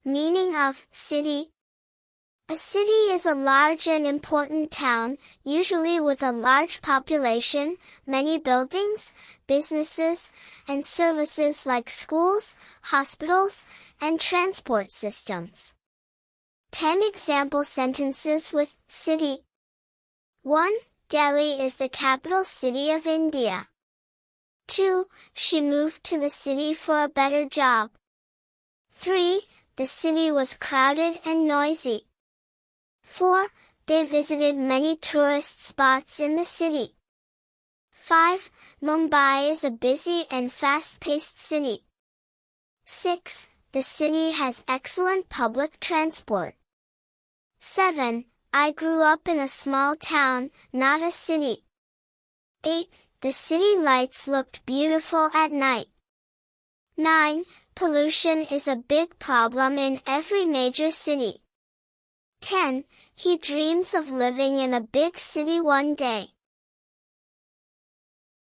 Meaning of city. A city is a large and important town, usually with a large population, many buildings, businesses, and services like schools, hospitals, and transport systems. 10 example sentences with city. 1. Delhi is the capital city of India. 2. She moved to the city for a better job. 3. The city was crowded and noisy. 4. They visited many tourist spots in the city. 5. Mumbai is a busy and fast-paced city. 6. The city has excellent public transport. 7. I grew up in a small town, not a city. 8. The city lights looked beautiful at night. 9. Pollution is a big problem in every major city. 10. He dreams of living in a big city one day.